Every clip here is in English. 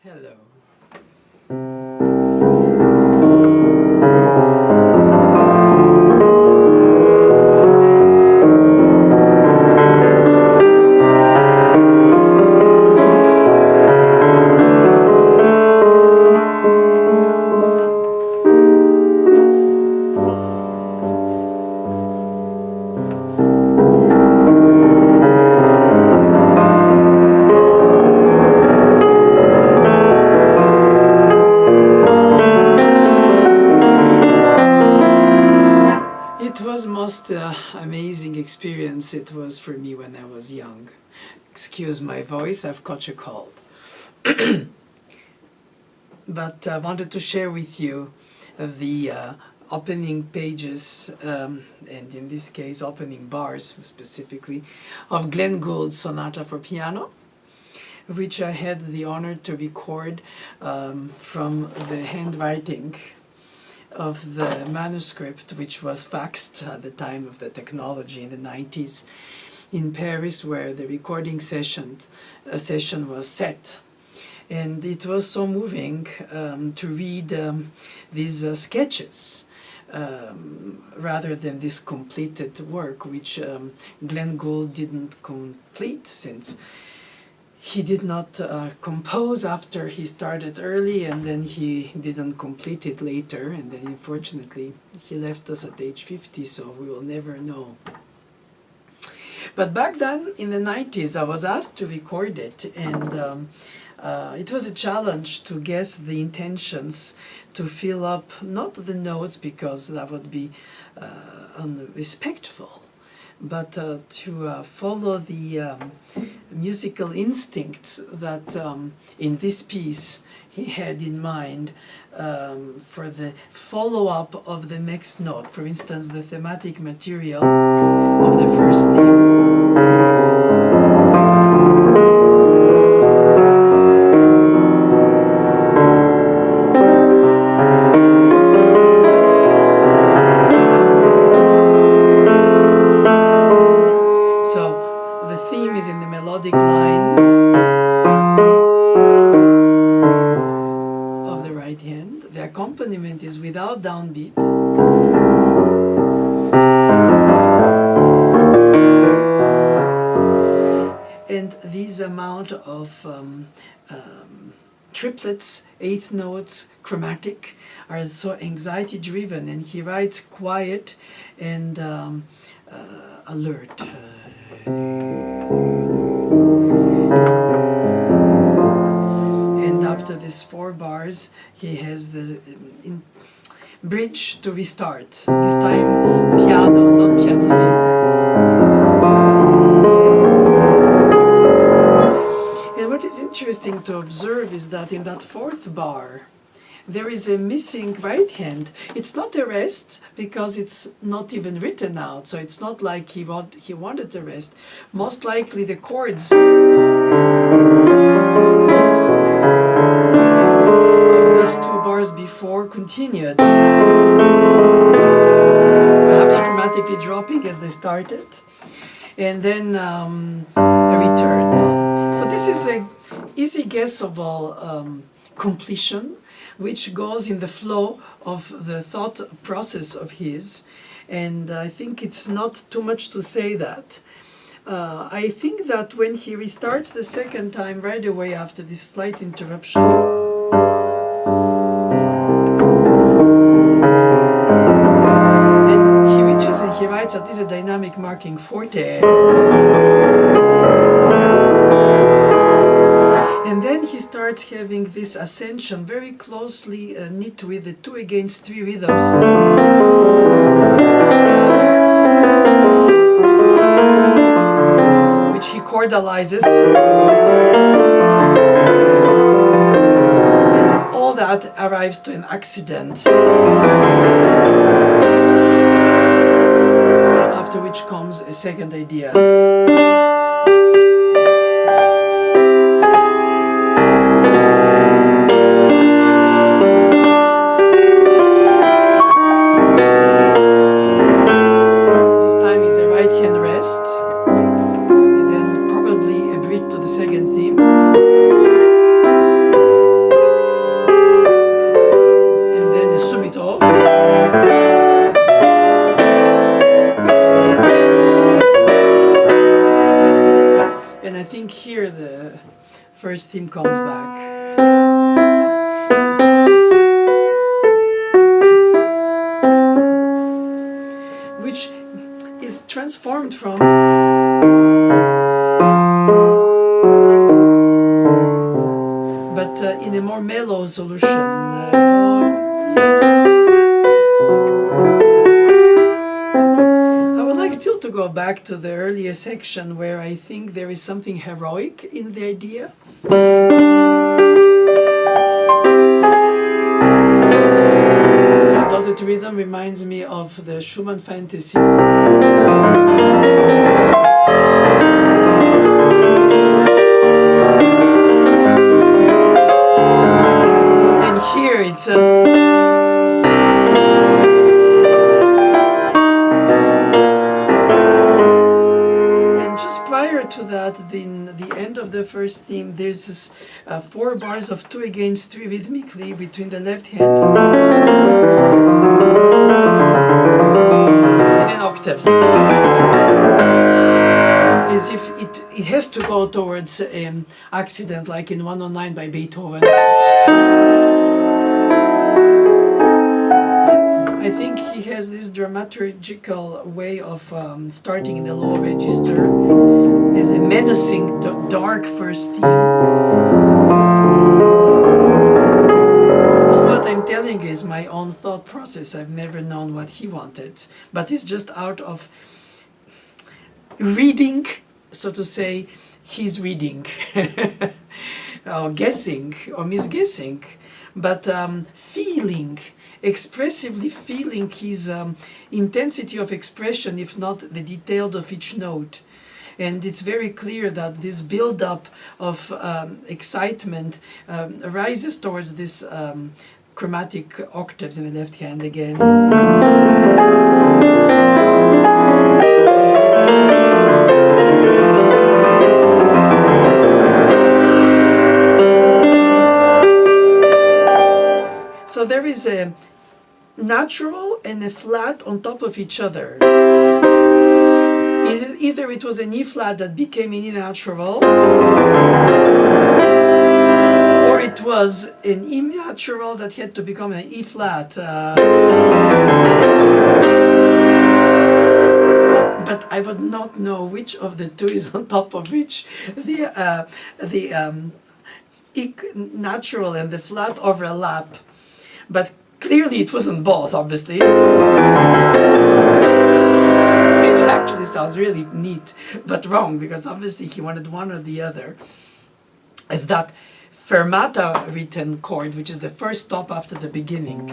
Hello. It was most amazing experience it was for me when I was young. Excuse my voice, I've caught a cold. But I wanted to share with you the opening pages, and in this case opening bars specifically, of Gould's Sonata for piano, which I had the honor to record from the handwriting of the manuscript, which was faxed at the time of the technology in the 90s in Paris, where the recording session was set. And it was so moving to read these sketches rather than this completed work, which Gould didn't complete, since he did not compose after he started early, and then he didn't complete it later, and then unfortunately he left us at age 50, so we will never know. But back then in the 90s I was asked to record it, and it was a challenge to guess the intentions, to fill up not the notes because that would be unrespectful, but to follow the musical instincts that in this piece he had in mind for the follow-up of the next note. For instance, the thematic material of the first theme. Line of the right hand. The accompaniment is without downbeat. And this amount of triplets, eighth notes, chromatic, are so anxiety driven, and he writes quiet and alert. And after these 4 bars, he has the bridge to restart. This time piano, not pianissimo. And what is interesting to observe is that in that 4th bar, there is a missing right hand. It's not a rest because it's not even written out, so it's not like he wanted a rest. Most likely the chords of these 2 bars before continued, perhaps chromatically dropping as they started, and then a return. So this is a easy guessable completion, which goes in the flow of the thought process of his, and I think it's not too much to say that. I think that when he restarts the second time right away after this slight interruption, then he reaches and he writes at least a dynamic marking forte. And then he starts having this ascension very closely knit with the 2 against 3 rhythms. Which he chordalizes. And all that arrives to an accident. After which comes a second idea. first theme comes back. Which is transformed from but in a more mellow solution. I would like still to go back to the earlier section where I think there is something heroic in the idea. This dotted rhythm reminds me of the Schumann Fantasy. And here it's to that, in the end of the first theme, there's this 4 bars of 2 against 3 rhythmically between the left hand and then octaves. As if it has to go towards accident, like in 109 by Beethoven. I think he has this dramaturgical way of starting in the low register as a menacing, dark first theme. All what I'm telling is my own thought process. I've never known what he wanted, but it's just out of reading, so to say, his reading, or guessing, or misguessing, but feeling, expressively feeling his intensity of expression, if not the detail of each note. And it's very clear that this build-up of excitement rises towards this chromatic octaves in the left hand again. So there is a natural and a flat on top of each other. Either it was an E flat that became an E natural, or it was an E natural that had to become an E flat. But I would not know which of the two is on top of which. The E natural and the flat overlap. But clearly it wasn't both, obviously. Which actually sounds really neat, but wrong, because obviously he wanted one or the other. As that fermata written chord, which is the first stop after the beginning.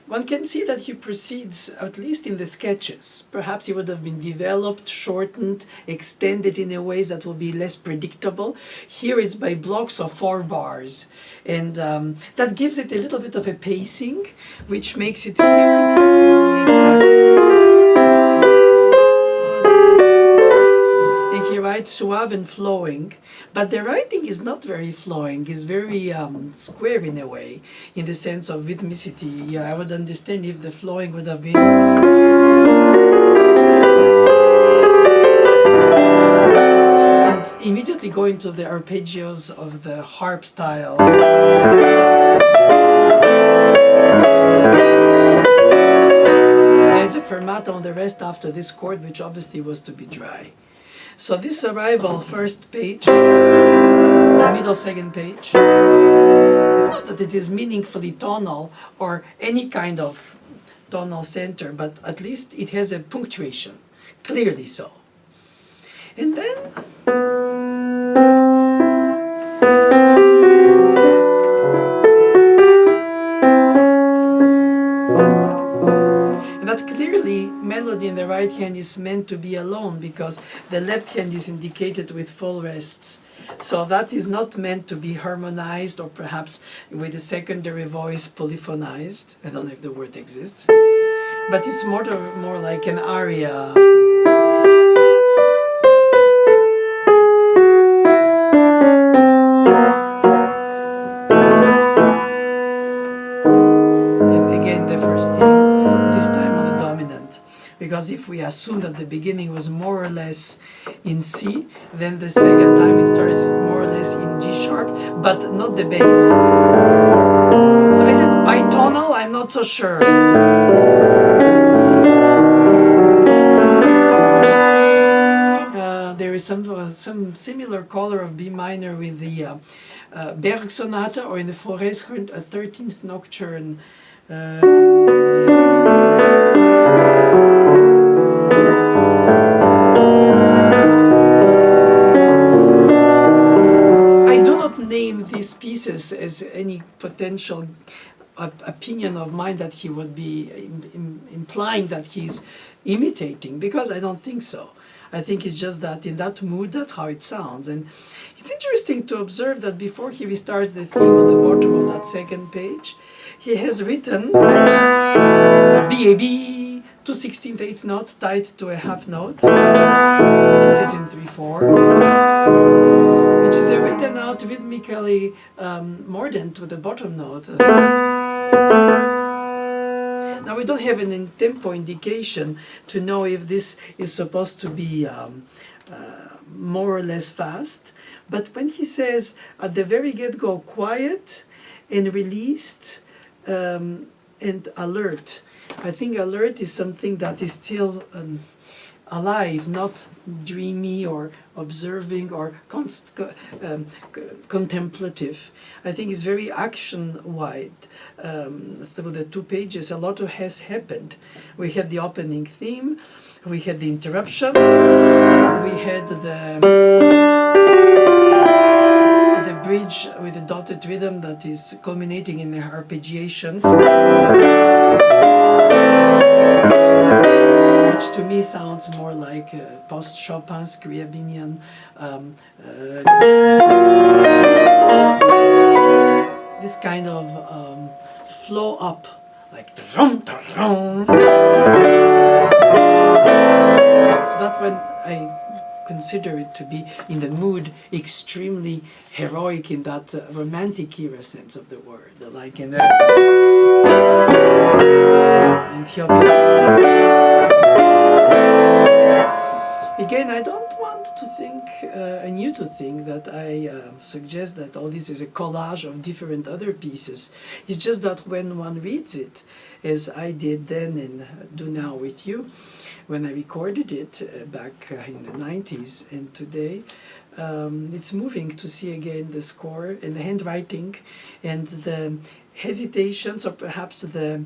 One can see that he proceeds, at least in the sketches. Perhaps he would have been developed, shortened, extended in a ways that will be less predictable. Here is by blocks of 4 bars. And that gives it a little bit of a pacing, which makes it here. And he writes suave and flowing. But the writing is not very flowing, it's very square in a way, in the sense of rhythmicity. Yeah, I would understand if the flowing would have been... And immediately going to the arpeggios of the harp style. There's a fermata on the rest after this chord, which obviously was to be dry. So this arrival first page, middle second page, not that it is meaningfully tonal or any kind of tonal center, but at least it has a punctuation, clearly so. And then that clearly melody in the right hand is meant to be alone, because the left hand is indicated with full rests. So that is not meant to be harmonized or perhaps with a secondary voice polyphonized. I don't know if the word exists. But it's more like an aria. And again, the first theme, this time on the dominant. Because if we assume that the beginning was more or less in C, then the second time it starts more or less in G sharp, but not the bass. So is it bitonal? I'm not so sure. There is some similar color of B minor with the Berg Sonata, or in the Forest 13th Nocturne. Name these pieces as any potential opinion of mine that he would be implying that he's imitating, because I don't think so. I think it's just that in that mood, that's how it sounds. And it's interesting to observe that before he restarts the theme on the bottom of that second page, he has written B-A-B, 2/16 eighth note tied to a half note, since it's in 3/4. Which is written out rhythmically mordant with the bottom note. Now we don't have an tempo indication to know if this is supposed to be more or less fast, but when he says at the very get-go quiet and released and alert, I think alert is something that is still alive, not dreamy or observing or contemplative. I think it's very action-wide. Through the 2 pages, a lot has happened. We had the opening theme, we had the interruption, we had the bridge with the dotted rhythm that is culminating in the arpeggiations, which to me sounds more like post-Chopin, Scriabinian, this kind of flow up, like drum, drum. So that when I consider it to be in the mood extremely heroic in that romantic era sense of the word, like in the and he'll be. Again, I don't want to think and you to think that I suggest that all this is a collage of different other pieces. It's just that when one reads it, as I did then and do now with you, when I recorded it back in the 90s and today, it's moving to see again the score and the handwriting and the hesitations, or perhaps the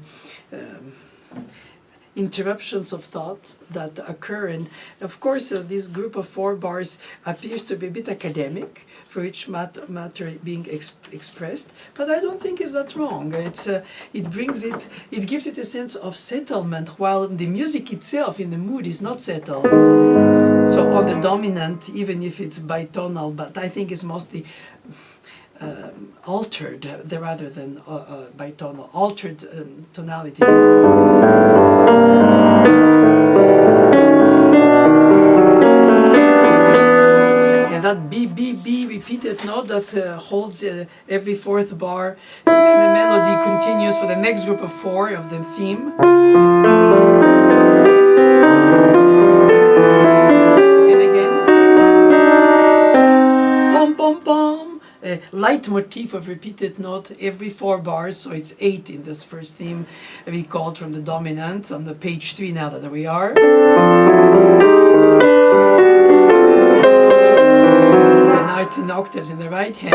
interruptions of thought that occur. And of course this group of 4 bars appears to be a bit academic for each matter being expressed, but I don't think is that wrong. It gives it a sense of settlement, while the music itself in the mood is not settled. So on the dominant, even if it's bitonal, but I think it's mostly altered rather than bitonal, altered tonality. And that B, B, B repeated note that holds every 4th bar, and then the melody continues for the next group of 4 of the theme. And again, bom, bom, bom. A leitmotif of repeated note every 4 bars, so it's 8 in this first theme recalled from the dominant on the page 3 now that we are. starts in octaves in the right hand,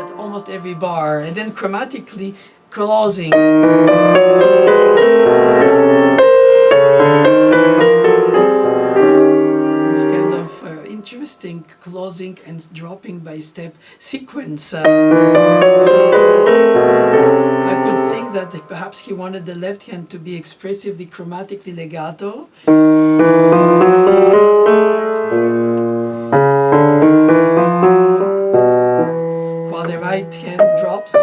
at almost every bar, and then chromatically closing. It's kind of interesting closing and dropping by step sequence. I could think that perhaps he wanted the left hand to be expressively chromatically legato. While the right hand drops.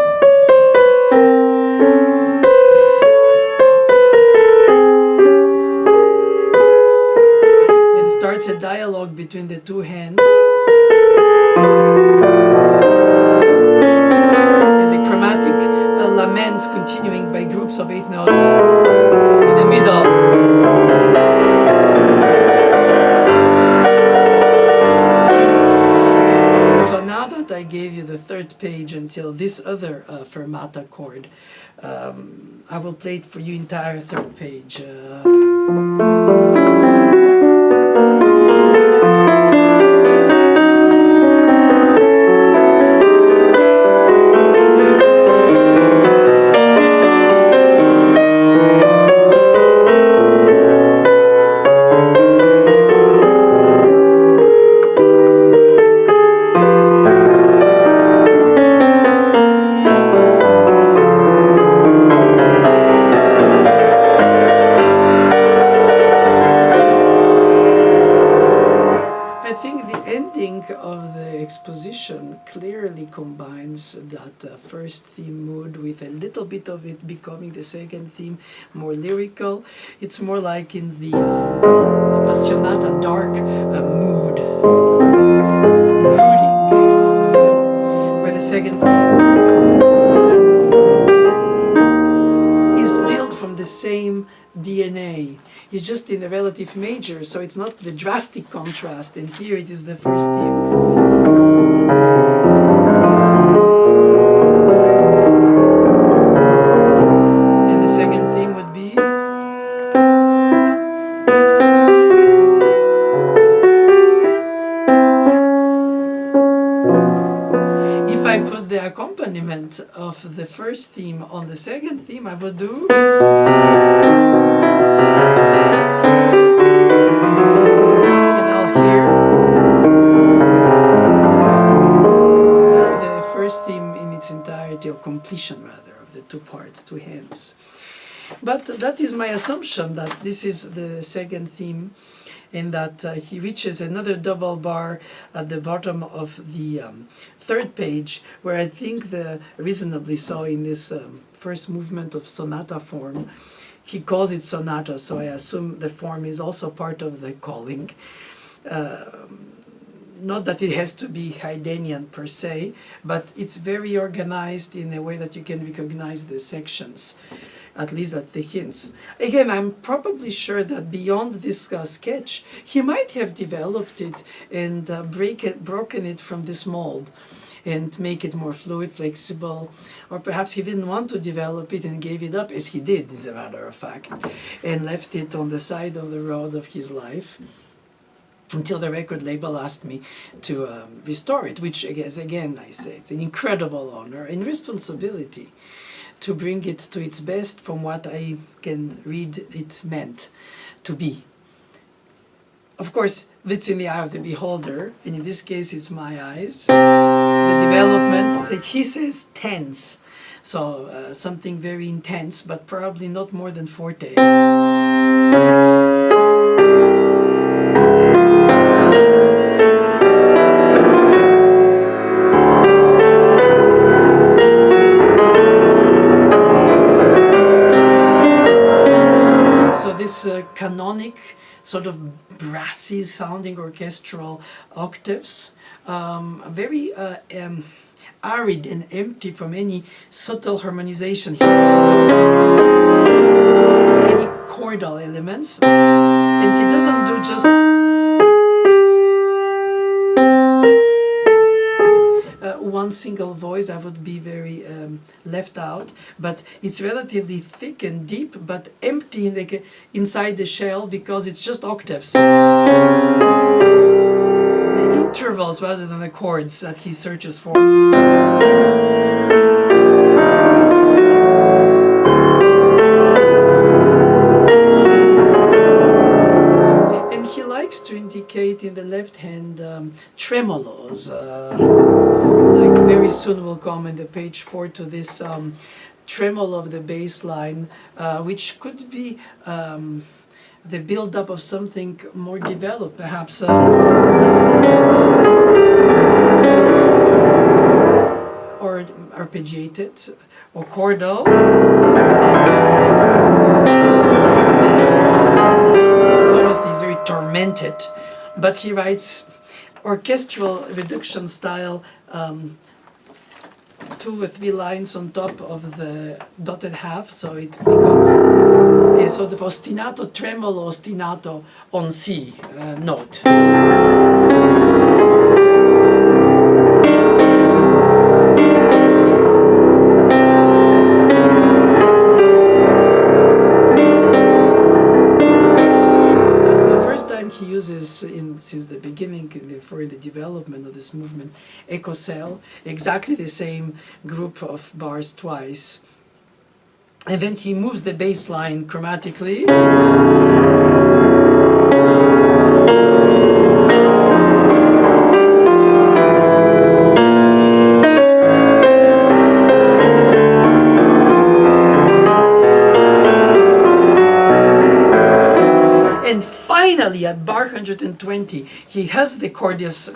And starts a dialogue between the two hands. And the chromatic laments continuing by groups of 8 notes in the middle. I gave you the third page until this other fermata chord. I will play it for you entire third page. Clearly combines that first theme mood with a little bit of it becoming the second theme, more lyrical. It's more like in the Sonata dark mood, brooding, where the second theme is built from the same DNA. It's just in a relative major, so it's not the drastic contrast, and here it is the first theme. Accompaniment of the first theme on the second theme, I would do, and I'll hear the first theme in its entirety, or completion rather, of the two parts, two hands. But that is my assumption, that this is the second theme, and that he reaches another double bar at the bottom of the third page, where I think reasonably so in this first movement of sonata form, he calls it sonata, so I assume the form is also part of the calling. Not that it has to be Haydnian per se, but it's very organized in a way that you can recognize the sections, at least at the hints. Again, I'm probably sure that beyond this sketch, he might have developed it and broken it from this mold and make it more fluid, flexible, or perhaps he didn't want to develop it and gave it up, as he did, as a matter of fact, and left it on the side of the road of his life, until the record label asked me to restore it, which, again, I say, it's an incredible honor and responsibility to bring it to its best from what I can read it meant to be. Of course, it's in the eye of the beholder, and in this case it's my eyes. The development, he says tense, so something very intense, but probably not more than forte. Canonic, sort of brassy sounding orchestral octaves, very arid and empty from any subtle harmonization. Any chordal elements, and he doesn't do just one single voice. That would be very left out, but it's relatively thick and deep, but empty inside the shell, because it's just octaves. The intervals rather than the chords that he searches for. And he likes to indicate in the left hand tremolos. Like very soon will come in the page 4 to this tremolo of the bass line, which could be the build-up of something more developed, perhaps or arpeggiated, or chordal. So obviously he's very tormented, but he writes orchestral reduction style, 2 or 3 lines on top of the dotted half, so it becomes a sort of ostinato, tremolo ostinato on C note. He uses since the beginning for the development of this movement echo cell, exactly the same group of bars twice, and then he moves the bass line chromatically. Finally, at bar 120, he has the chords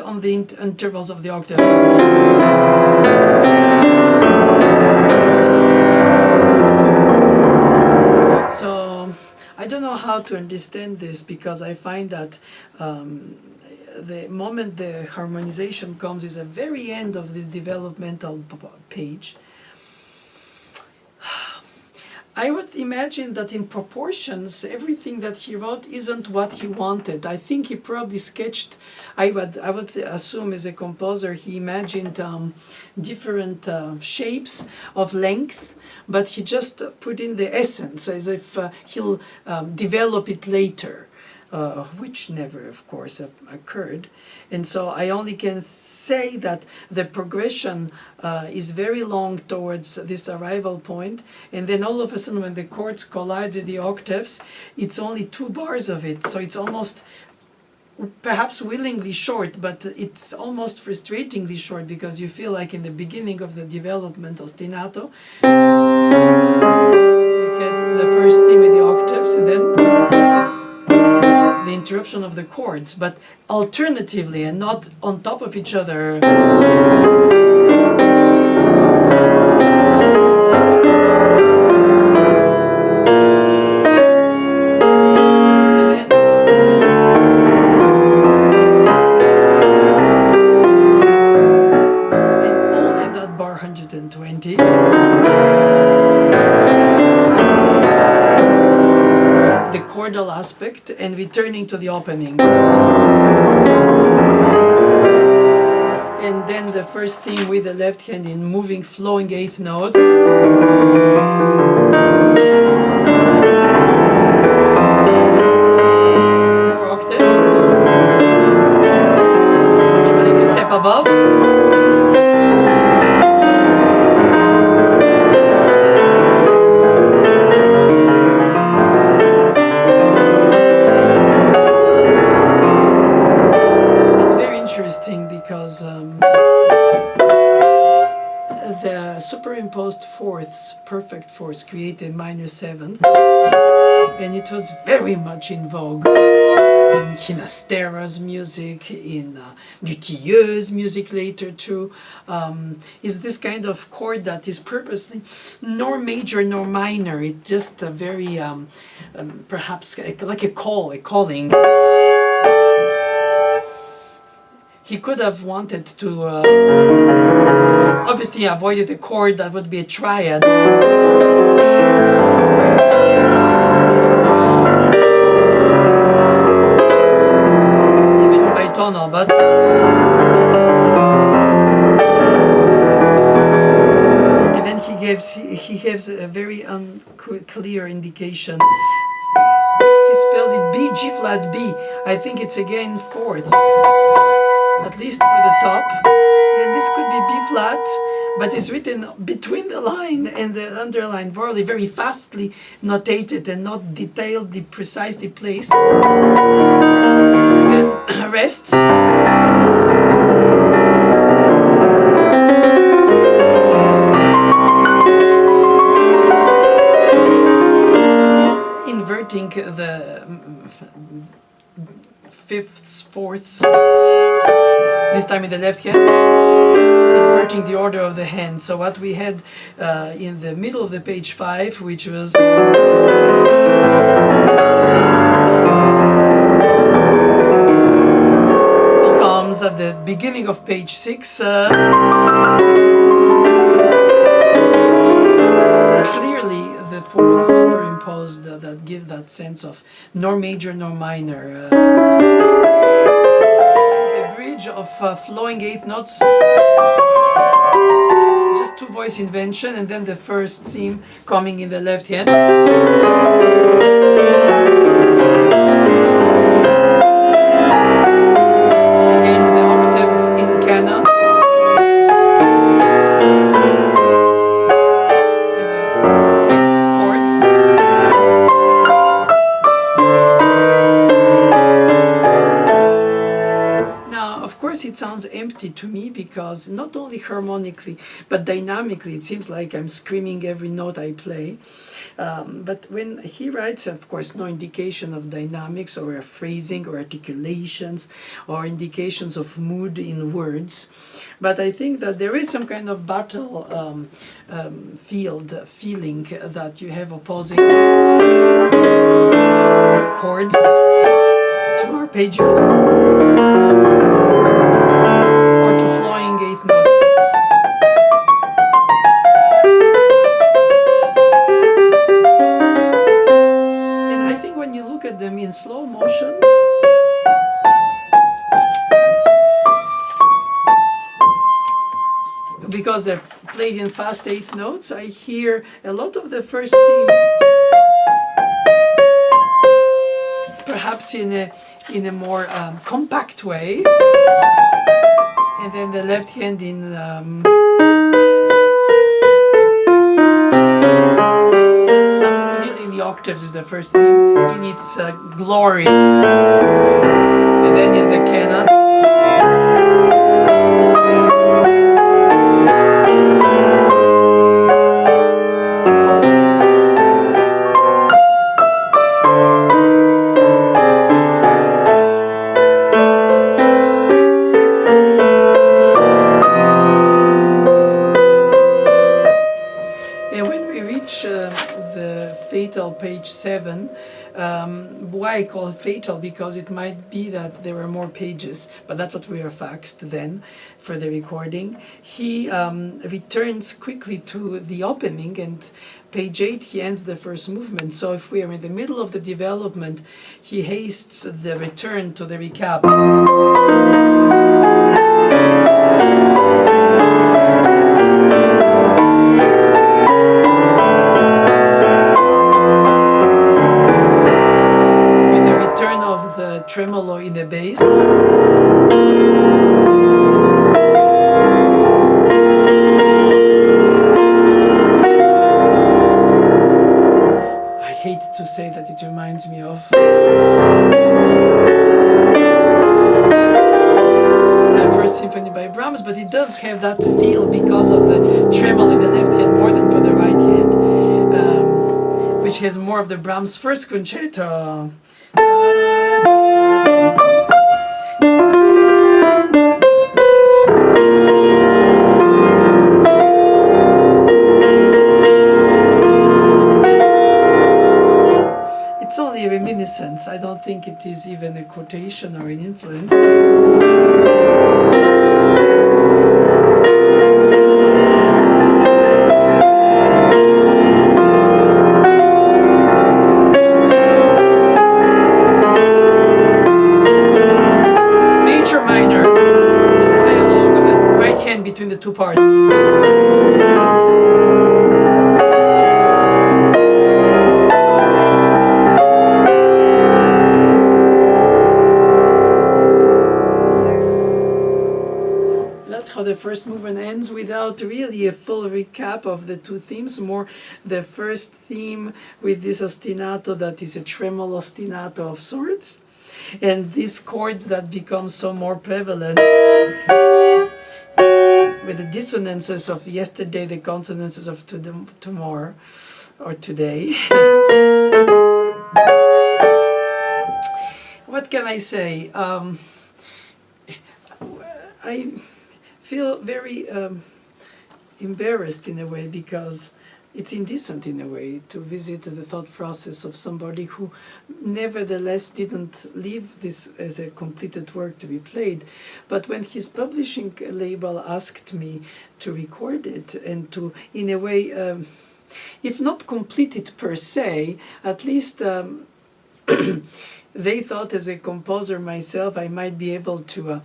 on the intervals of the octave. So I don't know how to understand this, because I find that the moment the harmonization comes is the very end of this developmental page. I would imagine that in proportions, everything that he wrote isn't what he wanted. I think he probably sketched, I would assume as a composer, he imagined different shapes of length, but he just put in the essence as if he'll develop it later. Which never, of course, occurred. And so I only can say that the progression is very long towards this arrival point, and then all of a sudden when the chords collide with the octaves, it's only 2 bars of it, so it's almost, perhaps willingly short, but it's almost frustratingly short, because you feel like in the beginning of the development of ostinato, you had the first theme with the octaves, and then the interruption of the chords, but alternatively and not on top of each other. And then only that bar 120. The chordal aspect, and returning to the opening. And then the first theme with the left hand in moving, flowing 8th notes. More octaves. Trying a step above. Because the superimposed fourths, perfect fourths, created minor 7th, and it was very much in vogue in Ginastera's music, in Dutilleul's music later too, is this kind of chord that is purposely nor major nor minor. It's just a very, perhaps like a calling. He could have wanted to, obviously avoided a chord that would be a triad. Even bitonal, but and then he gives a very unclear indication. He he spells it B, G flat, B. I think it's again fourths, at least for the top. Then this could be B flat, but it's written between the line and the underlined barley, very fastly notated and not detailedly, precisely placed. Then rests. Inverting the fifths, fourths, this time in the left hand, inverting the order of the hand. So what we had in the middle of the page 5, which was becomes at the beginning of page 6, clearly the fourths superimposed that give that sense of nor major nor minor. There's a bridge of flowing eighth notes, just two voice invention, and then the first theme coming in the left hand. Again, the octaves in canon. It sounds empty to me because not only harmonically but dynamically it seems like I'm screaming every note I play. But when he writes, of course, no indication of dynamics or phrasing or articulations or indications of mood in words. But I think that there is some kind of battle feeling that you have opposing chords to arpeggios. Eighth notes. And I think when you look at them in slow motion, because they're played in fast eighth notes, I hear a lot of the first theme perhaps in a more compact way. And then the left hand in clearly in the octaves is the first theme in its glory, and then in the canon. Page 7, why I call it fatal, because it might be that there were more pages, but that's what we are faxed then for the recording. He returns quickly to the opening, and page 8 he ends the first movement. So if we are in the middle of the development, he hastes the return to the recap. Tremolo in the bass. I hate to say that it reminds me of the First Symphony by Brahms, but it does have that feel because of the tremolo in the left hand more than for the right hand, which has more of the Brahms First Concerto. It's only a reminiscence. I don't think it is even a quotation or an influence. Between the two parts. how the first movement ends without really a full recap of the two themes. More the first theme with this ostinato that is a tremolo ostinato of sorts, and these chords that become so more prevalent with the dissonances of yesterday, the consonances of tomorrow or today. What can I say? I feel very embarrassed in a way, because it's indecent in a way to visit the thought process of somebody who nevertheless didn't leave this as a completed work to be played. But when his publishing label asked me to record it and to, in a way, if not complete it per se, at least they thought as a composer myself I might be able to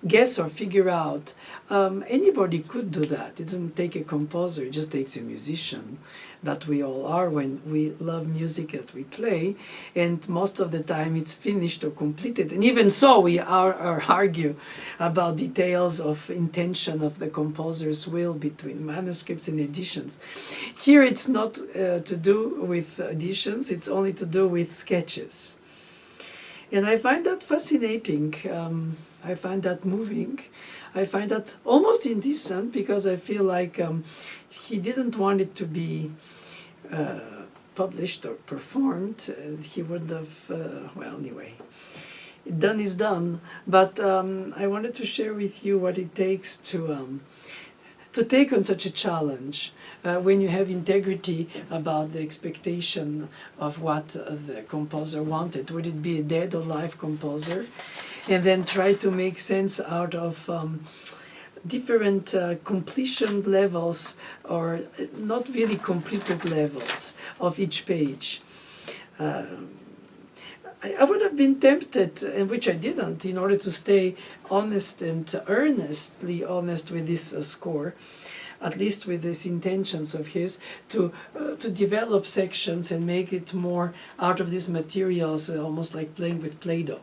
guess or figure out. Anybody could do that. It doesn't take a composer, it just takes a musician, that we all are when we love music that we play, and most of the time it's finished or completed. And even so, we argue about details of intention of the composer's will between manuscripts and editions. Here it's not to do with editions, it's only to do with sketches. And I find that fascinating. I find that moving. I find that almost indecent, because I feel like he didn't want it to be published or performed. He would have, well, anyway, done is done. But I wanted to share with you what it takes to take on such a challenge when you have integrity about the expectation of what the composer wanted. Would it be a dead or live composer? And then try to make sense out of different completion levels, or not really completed levels of each page. I would have been tempted, and which I didn't, in order to stay honest and earnestly honest with this score, at least with these intentions of his, to develop sections and make it more out of these materials, almost like playing with Play-Doh.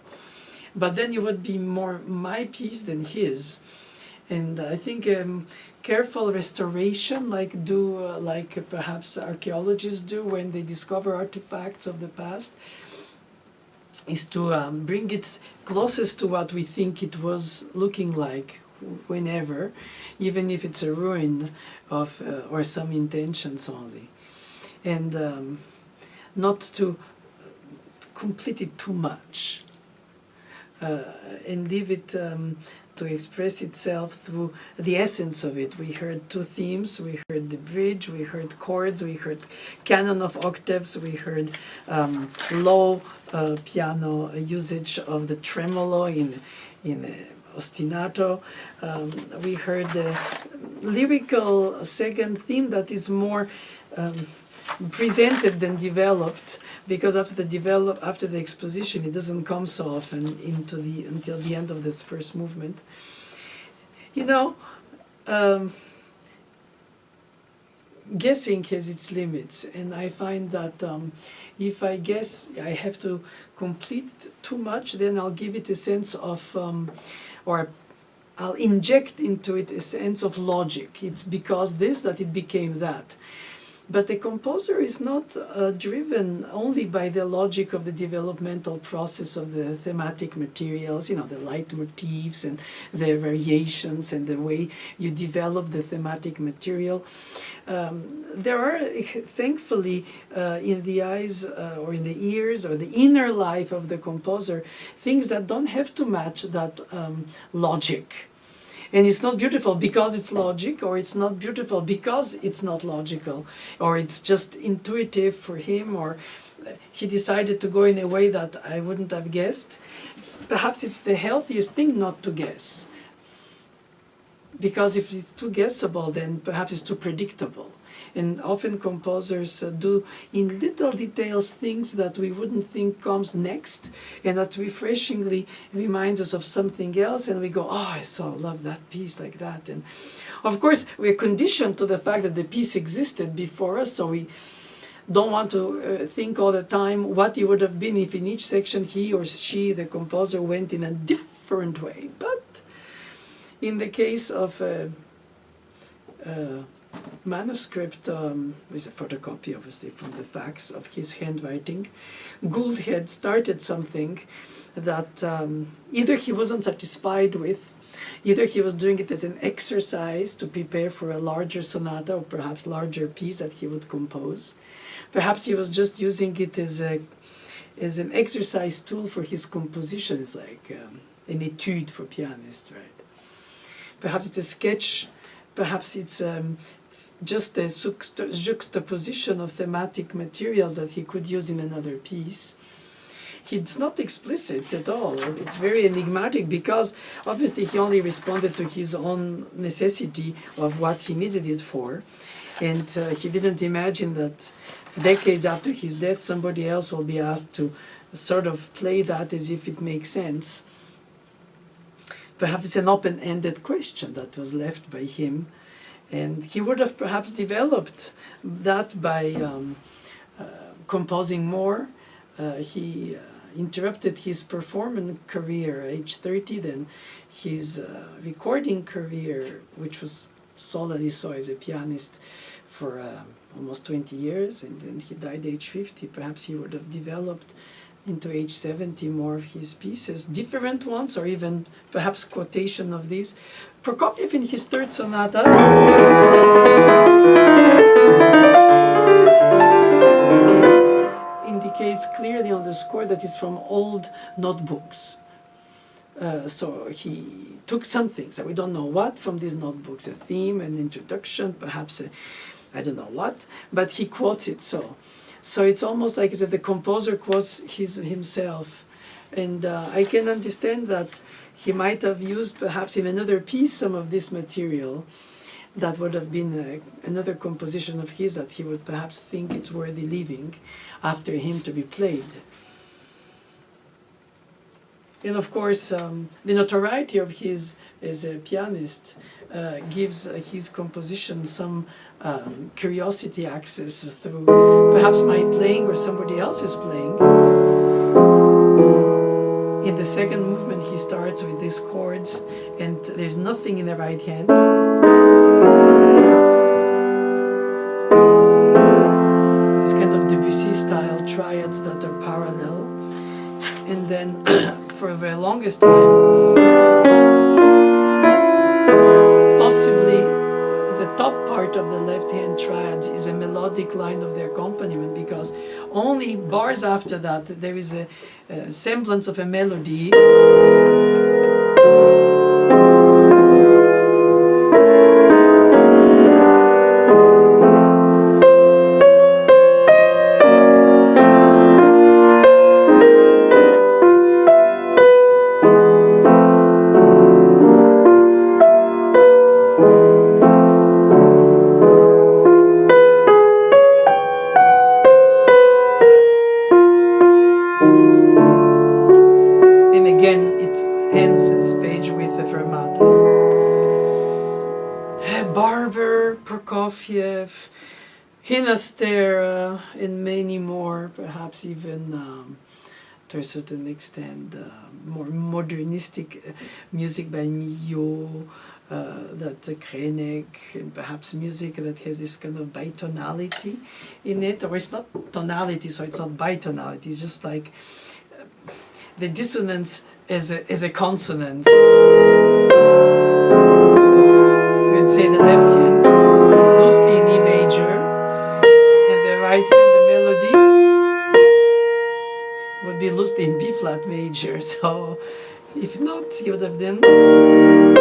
But then it would be more my piece than his. And I think careful restoration, like perhaps archaeologists do when they discover artifacts of the past, is to bring it closest to what we think it was looking like whenever, even if it's a ruin of or some intentions only. And not to complete it too much. And leave it to express itself through the essence of it. We heard two themes, we heard the bridge, we heard chords, we heard canon of octaves, we heard low piano usage of the tremolo in ostinato. We heard the lyrical second theme that is more presented than developed, because after the exposition it doesn't come so often until the end of this first movement. You know, guessing has its limits, and I find that if I guess I have to complete too much, then I'll give it a sense of or I'll inject into it a sense of logic. It's because this that it became that. But the composer is not driven only by the logic of the developmental process of the thematic materials, you know, the leitmotifs and the variations and the way you develop the thematic material. There are, thankfully, in the eyes or in the ears or the inner life of the composer, things that don't have to match that logic. And it's not beautiful because it's logic, or it's not beautiful because it's not logical, or it's just intuitive for him, or he decided to go in a way that I wouldn't have guessed. Perhaps it's the healthiest thing not to guess. Because if it's too guessable, then perhaps it's too predictable. And often composers do in little details things that we wouldn't think comes next, and that refreshingly reminds us of something else, and we go, oh, I so love that piece like that. And of course, we're conditioned to the fact that the piece existed before us, so we don't want to think all the time what it would have been if in each section he or she, the composer, went in a different way. But In the case of manuscript, with a photocopy obviously from the facts of his handwriting, Gould had started something that either he wasn't satisfied with, either he was doing it as an exercise to prepare for a larger sonata or perhaps larger piece that he would compose. Perhaps he was just using it as an exercise tool for his compositions, like an etude for pianists, right? Perhaps it's a sketch, perhaps it's just a juxtaposition of thematic materials that he could use in another piece. It's not explicit at all. It's very enigmatic because obviously he only responded to his own necessity of what he needed it for. And he didn't imagine that decades after his death somebody else will be asked to sort of play that as if it makes sense. Perhaps it's an open-ended question that was left by him. And he would have perhaps developed that by composing more. He interrupted his performance career at age 30, then his recording career, which was solely so as a pianist for almost 20 years, and then he died at age 50. Perhaps he would have developed into age 70 more of his pieces, different ones, or even perhaps quotation of these. Prokofiev in his third sonata indicates clearly on the score that it's from old notebooks. So he took some things, we don't know what, from these notebooks, a theme, an introduction, perhaps I don't know what, but he quotes it so. So it's almost like as if the composer quotes himself. And I can understand that he might have used perhaps in another piece some of this material that would have been another composition of his that he would perhaps think it's worthy leaving after him to be played. And of course, the notoriety of his as a pianist gives his composition some curiosity access through perhaps my playing or somebody else's playing. In the second movement, he starts with these chords, and there's nothing in the right hand. This kind of Debussy-style triads that are parallel. And then, for the longest time, possibly the top part of the left-hand triads is a melodic line of the accompaniment, because only bars after that there is a semblance of a melody. Prokofiev, Hinastera, and many more, perhaps even to a certain extent more modernistic music by Milhaud, that Krenek, and perhaps music that has this kind of bitonality in it, or it's not tonality, so it's not bitonality, it's just like the dissonance as a consonant. We'd say the left hand is loosely in E major, and the right hand, the melody, would be loosely in B flat major. So if not, you would have done or,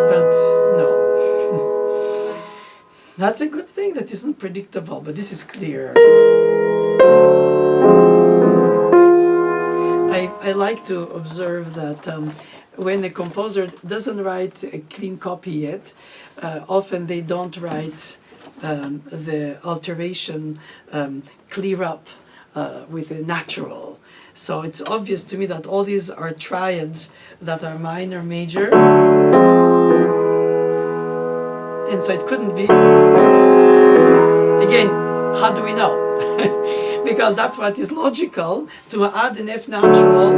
but no. That's a good thing that isn't predictable, but this is clear. I like to observe that when a composer doesn't write a clean copy yet, often they don't write the alteration clear up with a natural. So it's obvious to me that all these are triads that are minor, major, and so it couldn't be. Again, how do we know? because that's what is logical, to add an F natural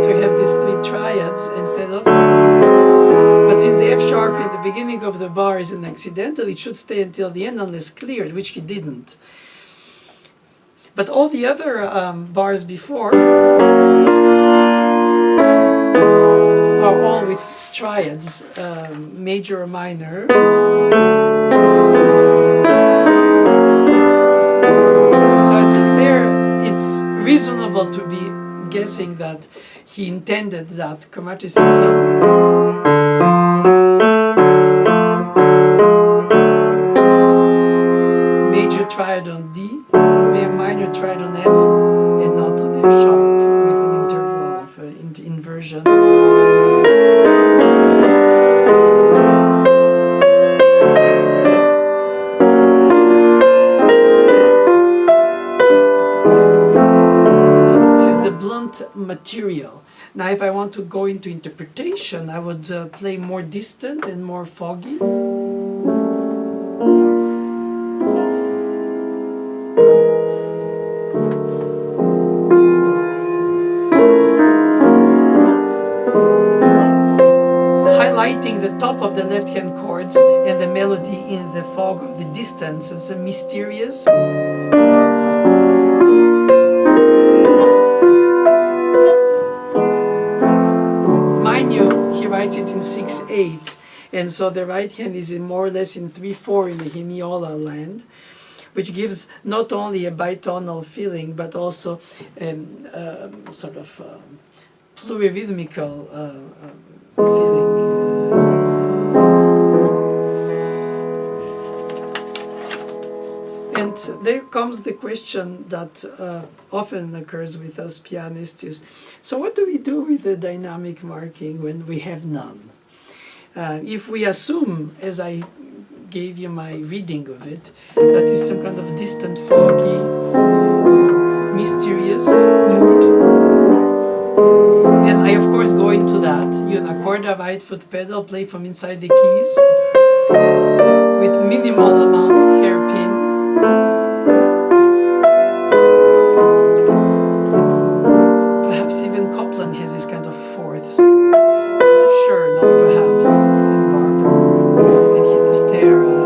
to have these three triads instead of. But since the F sharp in the beginning of the bar is an accidental, it should stay until the end unless cleared, which he didn't. But all the other bars before are all with triads, major or minor. So I think there it's reasonable to be guessing that he intended that chromaticism major triad on D, minor triad on F, and not on F sharp with an interval of inversion. So this is the blunt material. Now if I want to go into interpretation, I would play more distant and more foggy. Highlighting the top of the left-hand chords and the melody in the fog of the distance. It's a mysterious. Mind you, he writes it in 6/8, and so the right hand is in more or less in 3/4 in the hemiola land, which gives not only a bitonal feeling but also sort of plurirythmical feeling. And there comes the question that often occurs with us pianists is, so what do we do with the dynamic marking when we have none? If we assume, as I gave you my reading of it, that is some kind of distant, foggy, mysterious mood, then I of course go into that. You accord a right foot pedal, play from inside the keys with minimal amount of hairpin. Perhaps even Copland has this kind of fourths. For sure, not perhaps. And Barber and Hinastera.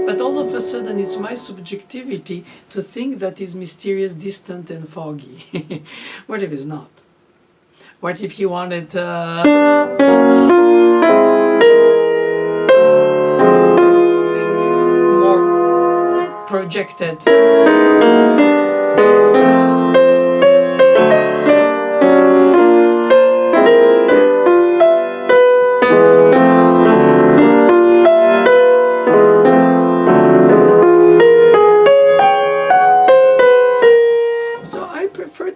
But all of a sudden it's my subjectivity to think that is mysterious, distant and foggy. What if it's not? What if he wanted something more projected?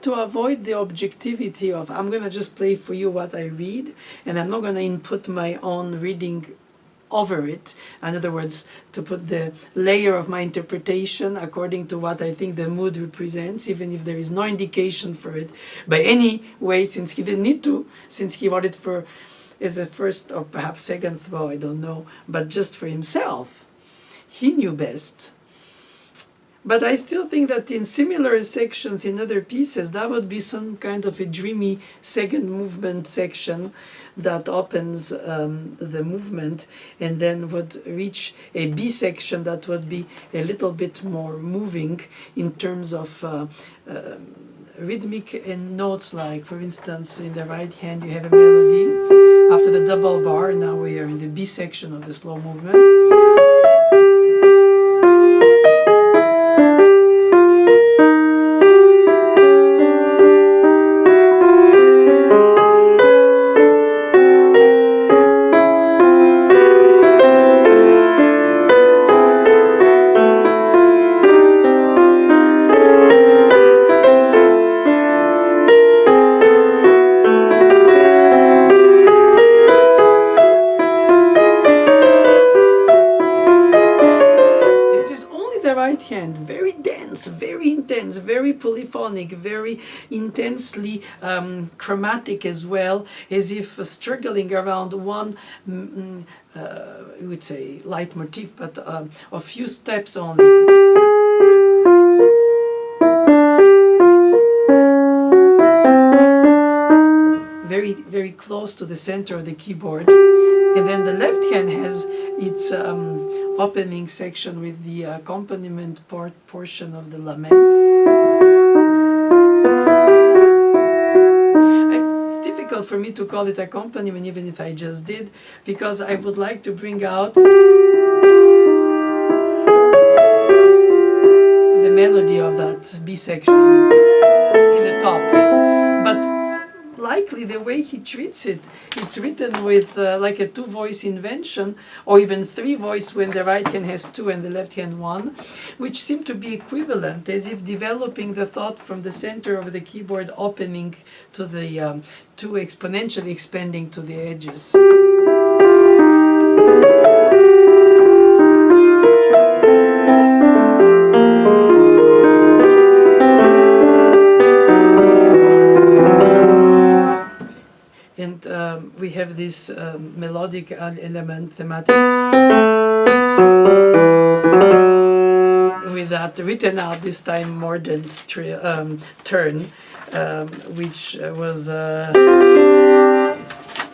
To avoid the objectivity of, I'm going to just play for you what I read, and I'm not going to input my own reading over it. In other words, to put the layer of my interpretation according to what I think the mood represents, even if there is no indication for it by any way, since he didn't need to, since he wanted for as a first or perhaps second throw, I don't know, but just for himself. He knew best. But I still think that in similar sections in other pieces, that would be some kind of a dreamy second movement section that opens the movement and then would reach a B section that would be a little bit more moving in terms of rhythmic and notes, like for instance in the right hand you have a melody after the double bar. Now we are in the B section of the slow movement. right hand, very dense, very intense, very polyphonic, very intensely chromatic as well, as if struggling around one, I would say leitmotif, but a few steps only. Very, very close to the center of the keyboard. And then the left hand has its opening section with the accompaniment portion of the lament. It's difficult for me to call it accompaniment, even if I just did, because I would like to bring out the melody of that B section in the top. But likely the way he treats it, it's written with like a two-voice invention, or even three-voice when the right hand has two and the left hand one, which seem to be equivalent, as if developing the thought from the center of the keyboard, opening to the two, exponentially expanding to the edges. And we have this melodic element, thematic, with that written out this time mordant turn, which was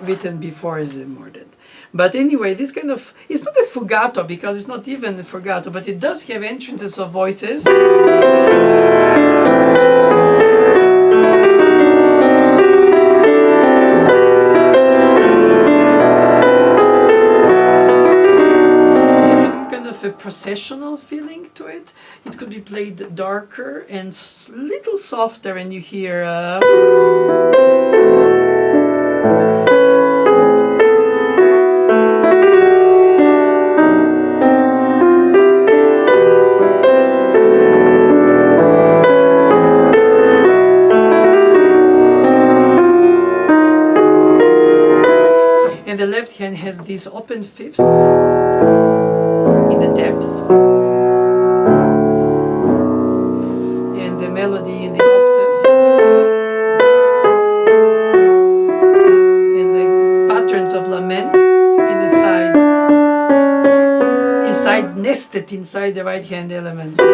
written before as a mordant. But anyway, this kind of, it's not a fugato because it's not even a fugato, but it does have entrances of voices. A processional feeling to it. It could be played darker and little softer, and you hear and the left hand has these open fifths in the depth, and the melody in the octave, and the patterns of lament in the side, nested inside the right hand elements. So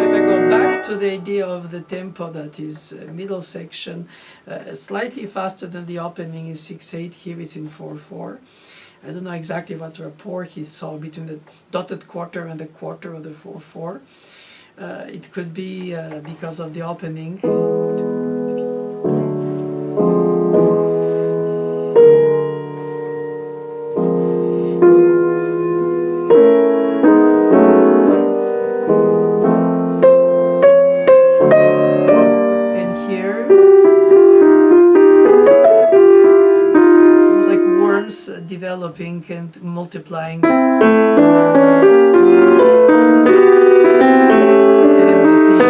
if I go back to the idea of the tempo, that is middle section, slightly faster than the opening is 6/8. Here it's in 4/4. I don't know exactly what rapport he saw between the dotted quarter and the quarter of the 4/4. It could be because of the opening. Developing and multiplying, and then the theme.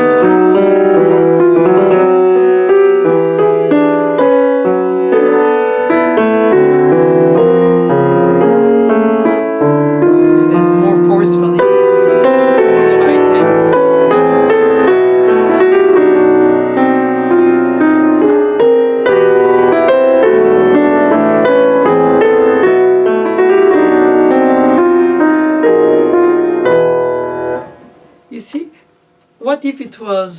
And then more forcefully in the right hand. What if it was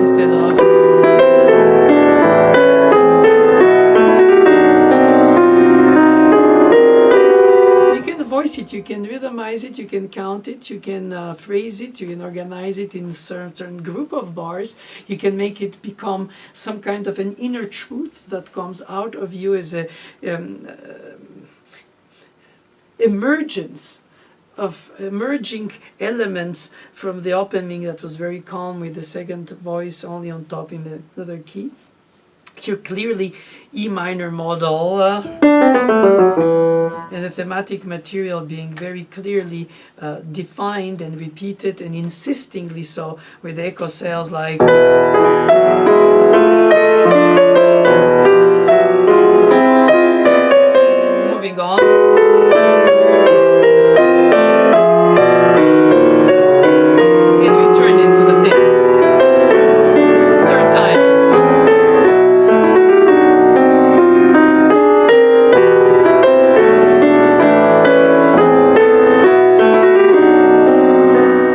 instead of you can voice it, you can rhythmize it, you can count it, you can phrase it, you can organize it in a certain group of bars, you can make it become some kind of an inner truth that comes out of you as a emergence of emerging elements from the opening that was very calm with the second voice only on top in another key. here clearly E minor model, and the thematic material being very clearly defined and repeated, and insistingly so, with echo cells like. Moving on. And we turn into the thing. Third time.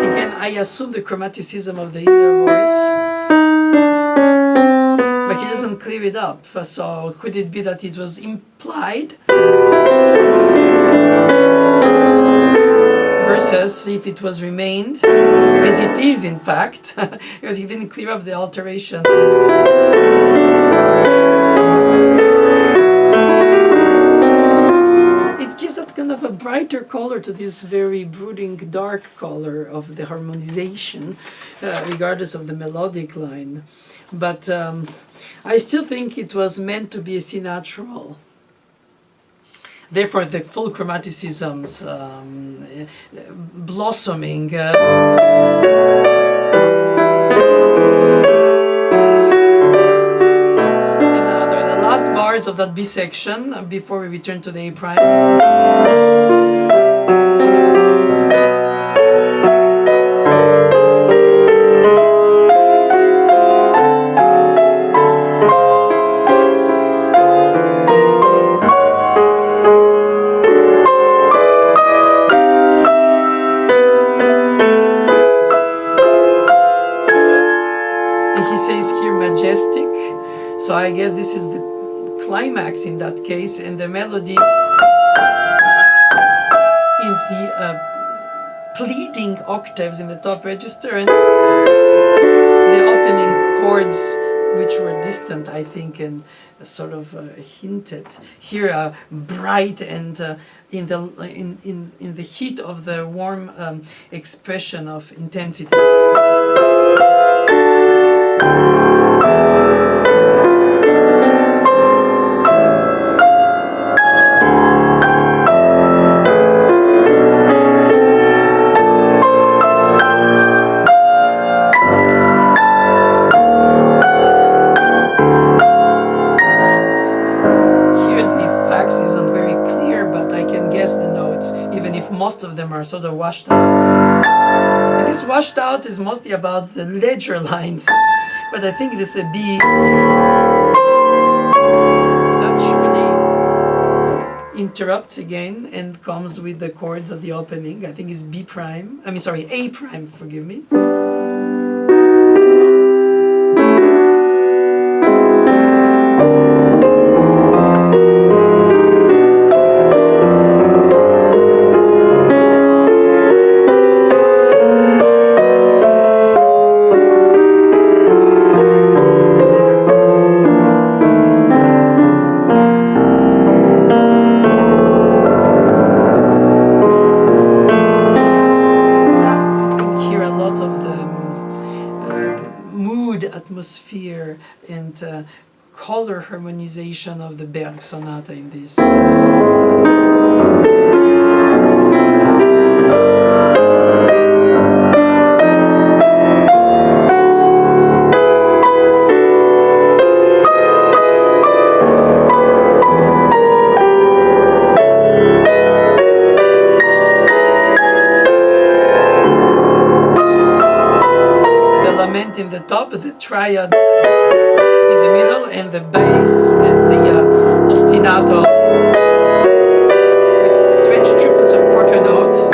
Again, I assume the chromaticism of the inner voice, but he doesn't clear it up. So could it be that it was implied? Versus if it was remained, as it is in fact, because he didn't clear up the alteration. It gives that kind of a brighter color to this very brooding dark color of the harmonization, regardless of the melodic line. But I still think it was meant to be a C natural. Therefore, the full chromaticisms blossoming. The last bars of that B section before we return to the A prime. So I guess this is the climax in that case, and the melody in the pleading octaves in the top register, and the opening chords, which were distant, I think, and sort of hinted here, bright and in the heat of the warm expression of intensity. Most of them are sort of washed out. And this washed out is mostly about the ledger lines, but I think this B naturally interrupts again and comes with the chords of the opening. I think it's B prime, A prime, forgive me. Atmosphere and color harmonization of the Berg Sonata in this. In the top, the triad in the middle, and the bass is the ostinato with stretched triplets of quarter notes.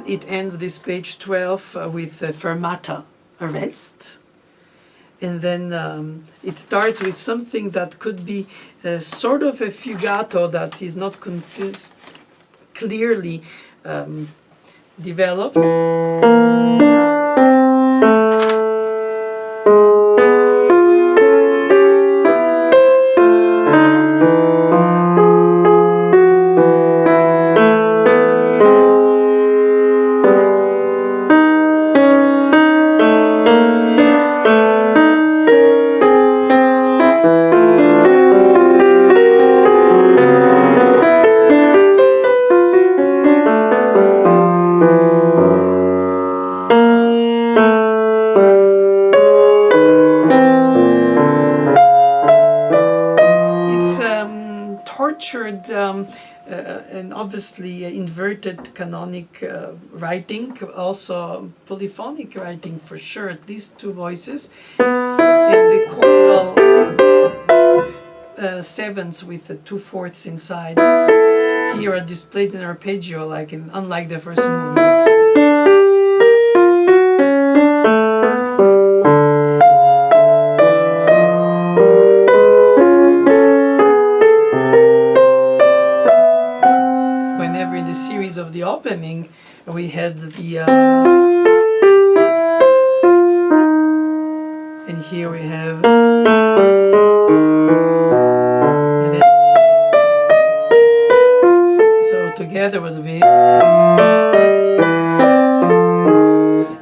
It ends this page 12 with fermata, arrest, and then it starts with something that could be sort of a fugato that is not clearly developed. obviously inverted canonic writing, also polyphonic writing for sure, at least two voices, and the chordal sevenths with the 2/4 inside here are displayed in arpeggio, like unlike the first movement. Whenever in the series of the opening we had the and here we have, and then, so together would be.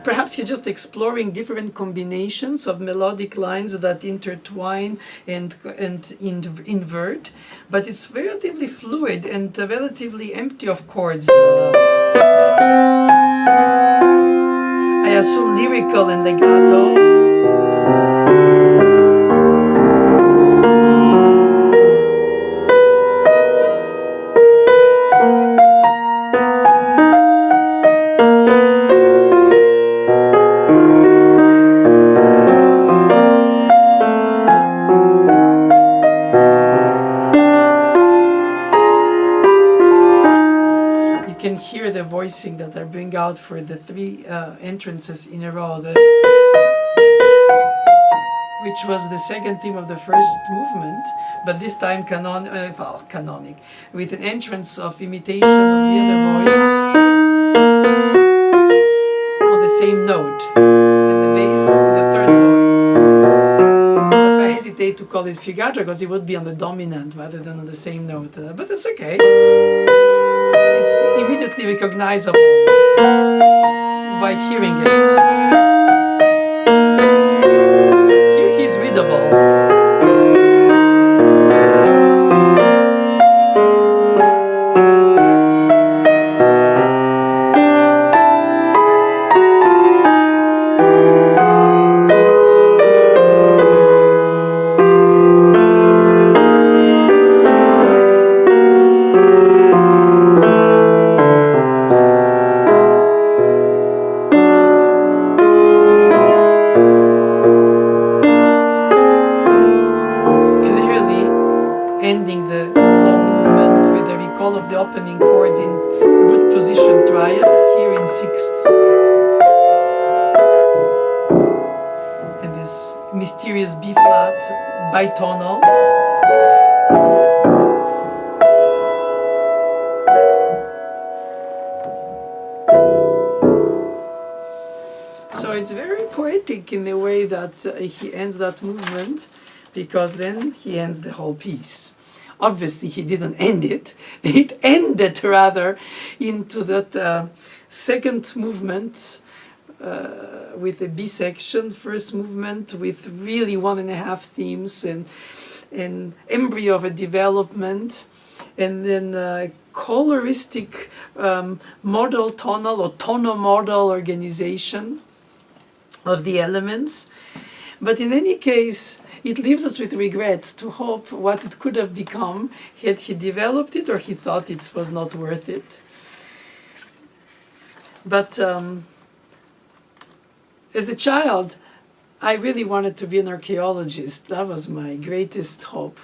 Perhaps he's just exploring different combinations of melodic lines that intertwine and invert, but it's relatively fluid and relatively empty of chords. I assume lyrical and legato. The voicing that I bring out for the three entrances in a row, which was the second theme of the first movement, but this time canonic, with an entrance of imitation of the other voice on the same note, and the bass, the third voice. That's why I hesitate to call it fugato, because it would be on the dominant rather than on the same note, but it's okay. It's immediately recognizable by hearing it. Here he's readable. Ending the slow movement with the recall of the opening chords in good position triads, here in sixths. And this mysterious B flat bitonal. So it's very poetic in the way that he ends that movement, because then he ends the whole piece. Obviously, he didn't end it. It ended, rather, into that second movement with a B section, first movement with really 1.5 themes and embryo of a development, and then coloristic modal tonal or tonomodal organization of the elements. But in any case, it leaves us with regrets to hope what it could have become had he developed it, or he thought it was not worth it. But as a child, I really wanted to be an archaeologist. That was my greatest hope,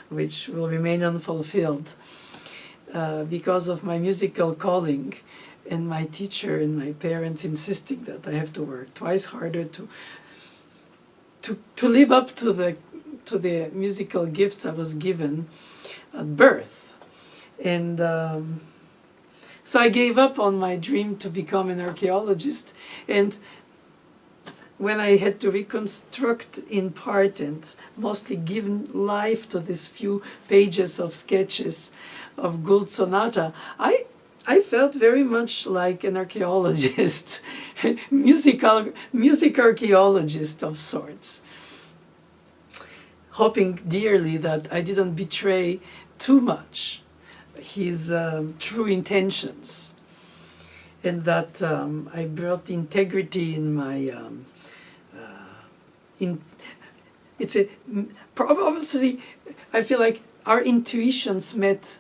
which will remain unfulfilled because of my musical calling and my teacher and my parents insisting that I have to work twice harder to live up to the musical gifts I was given at birth. And so I gave up on my dream to become an archaeologist, and when I had to reconstruct in part and mostly give life to these few pages of sketches of Gould Sonata, I felt very much like an archaeologist, music archaeologist of sorts, hoping dearly that I didn't betray too much his true intentions, and that I brought integrity in my obviously I feel like our intuitions met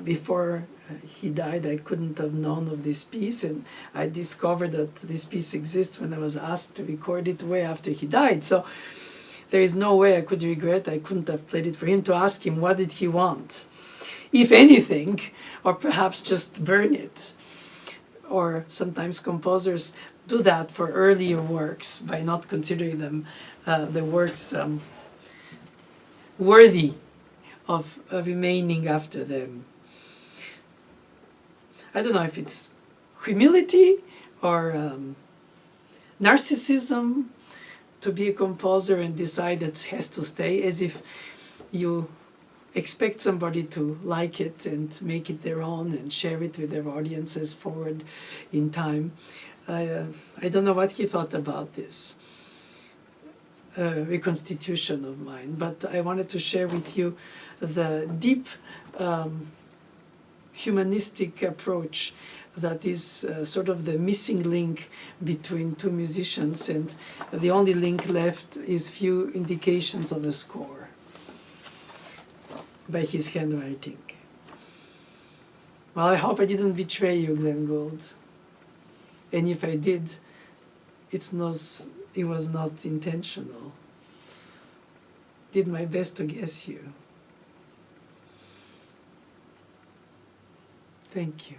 before he died, I couldn't have known of this piece, and I discovered that this piece exists when I was asked to record it way after he died. So there is no way I could regret I couldn't have played it for him, to ask him what did he want, if anything, or perhaps just burn it. Or sometimes composers do that for earlier works by not considering them the works worthy of remaining after them. I don't know if it's humility or narcissism to be a composer and decide that it has to stay, as if you expect somebody to like it and make it their own and share it with their audiences forward in time. I don't know what he thought about this reconstitution of mine, but I wanted to share with you the deep humanistic approach that is sort of the missing link between two musicians, and the only link left is few indications on the score by his handwriting. Well, I hope I didn't betray you, Glenn Gould. And if I did, it was not intentional. Did my best to guess you. Thank you.